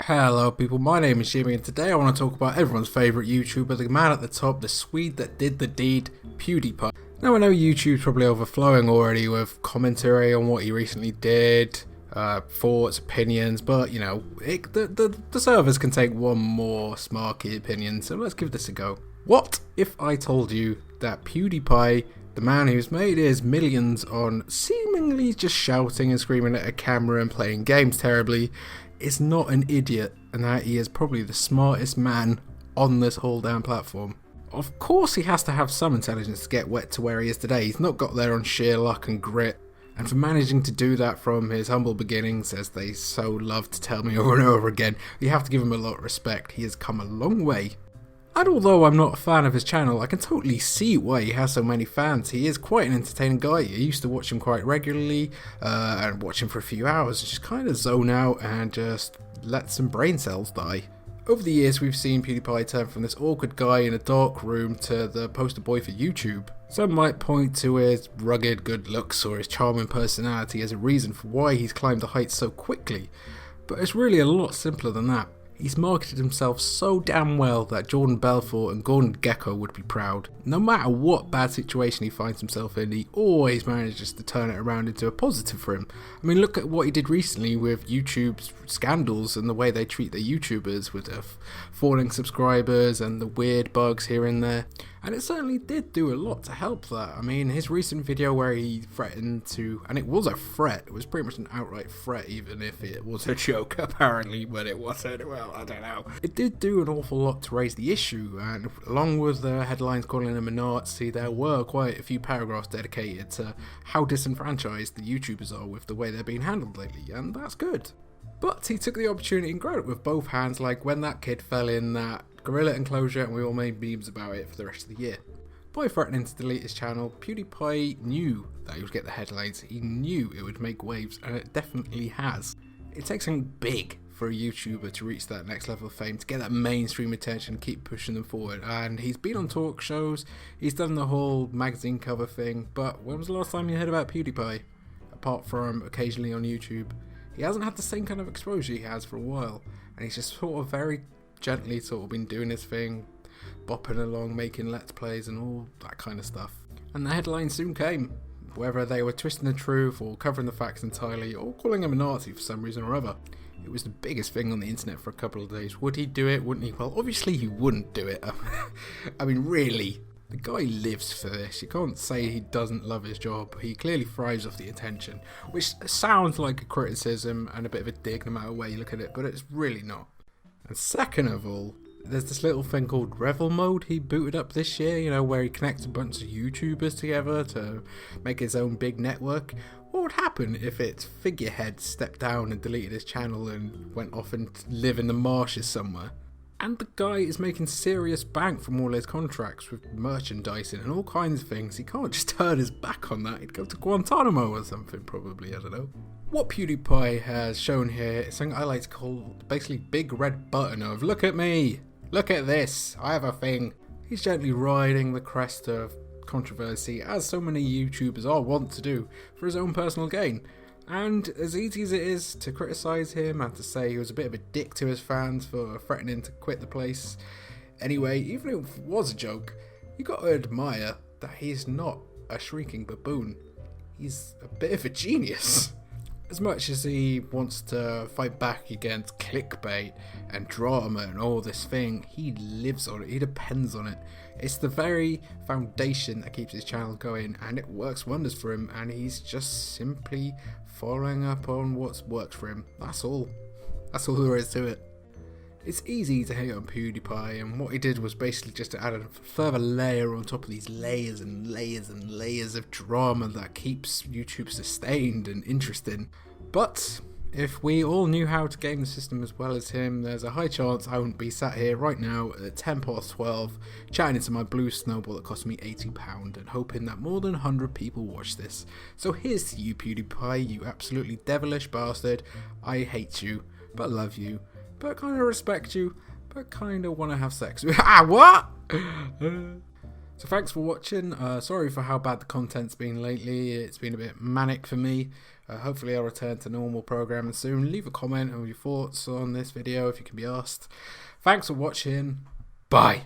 Hello people, my name is Jimmy and today I want to talk about everyone's favourite YouTuber, the man at the top, the Swede that did the deed, PewDiePie. Now I know YouTube's probably overflowing already with commentary on what he recently did, thoughts, opinions, but you know, the servers can take one more smarky opinion, so let's give this a go. What if I told you that PewDiePie, the man who's made his millions on seemingly just shouting and screaming at a camera and playing games terribly, is not an idiot, and that he is probably the smartest man on this whole damn platform? Of course he has to have some intelligence to get wet to where he is today. He's not got there on sheer luck and grit, and for managing to do that from his humble beginnings, as they so love to tell me over and over again, you have to give him a lot of respect. He has come a long way. And although I'm not a fan of his channel, I can totally see why he has so many fans. He is quite an entertaining guy. I used to watch him quite regularly, and watch him for a few hours, just kind of zone out and just let some brain cells die. Over the years, we've seen PewDiePie turn from this awkward guy in a dark room to the poster boy for YouTube. Some might point to his rugged good looks or his charming personality as a reason for why he's climbed the heights so quickly, but it's really a lot simpler than that. He's marketed himself so damn well that Jordan Belfort and Gordon Gekko would be proud. No matter what bad situation he finds himself in, he always manages to turn it around into a positive for him. I mean, look at what he did recently with YouTube's scandals and the way they treat their YouTubers with the falling subscribers and the weird bugs here and there. And it certainly did do a lot to help that. I mean, his recent video where he threatened to, and it was a threat, it was pretty much an outright threat, even if it was a joke apparently, but it wasn't, well, I don't know. It did do an awful lot to raise the issue, and along with the headlines calling him a Nazi, there were quite a few paragraphs dedicated to how disenfranchised the YouTubers are with the way they're being handled lately, and that's good. But he took the opportunity and grabbed it with both hands, like when that kid fell in that gorilla enclosure and we all made memes about it for the rest of the year. By threatening to delete his channel, PewDiePie knew that he would get the headlines, he knew it would make waves, and it definitely has. It takes something big for a YouTuber to reach that next level of fame, to get that mainstream attention, keep pushing them forward, and he's been on talk shows, he's done the whole magazine cover thing, but when was the last time you heard about PewDiePie? Apart from occasionally on YouTube. He hasn't had the same kind of exposure he has for a while, and he's just sort of very gently sort of been doing his thing, bopping along, making let's plays and all that kind of stuff. And the headlines soon came, whether they were twisting the truth or covering the facts entirely or calling him a Nazi for some reason or other. It was the biggest thing on the internet for a couple of days. Would he do it? Wouldn't he? Well, obviously he wouldn't do it. I mean, really. The guy lives for this. You can't say he doesn't love his job. He clearly thrives off the attention, which sounds like a criticism and a bit of a dig no matter where you look at it, but it's really not. And second of all, there's this little thing called Revel Mode he booted up this year, you know, where he connects a bunch of YouTubers together to make his own big network. What would happen if its figurehead stepped down and deleted his channel and went off and live in the marshes somewhere? And the guy is making serious bank from all his contracts with merchandising and all kinds of things. He can't just turn his back on that. He'd go to Guantanamo or something probably, I don't know. What PewDiePie has shown here is something I like to call basically big red button of, look at me, look at this, I have a thing. He's gently riding the crest of controversy, as so many YouTubers are wont to do, for his own personal gain. And as easy as it is to criticise him and to say he was a bit of a dick to his fans for threatening to quit the place, anyway, even if it was a joke, you got to admire that he's not a shrieking baboon. He's a bit of a genius. As much as he wants to fight back against clickbait and drama and all this thing, he lives on it, he depends on it. It's the very foundation that keeps his channel going, and it works wonders for him, and he's just simply following up on what's worked for him. That's all there is to it. It's easy to hate on PewDiePie, and what he did was basically just to add a further layer on top of these layers and layers and layers of drama that keeps YouTube sustained and interesting. But if we all knew how to game the system as well as him, there's a high chance I wouldn't be sat here right now at 12:10 chatting into my blue snowball that cost me £80 and hoping that more than 100 people watch this. So here's to you, PewDiePie, you absolutely devilish bastard. I hate you, but love you, but kind of respect you, but kind of want to have sex with. What? So thanks for watching. Sorry for how bad the content's been lately. It's been a bit manic for me. Hopefully I'll return to normal programming soon. Leave a comment on your thoughts on this video if you can be asked. Thanks for watching. Bye.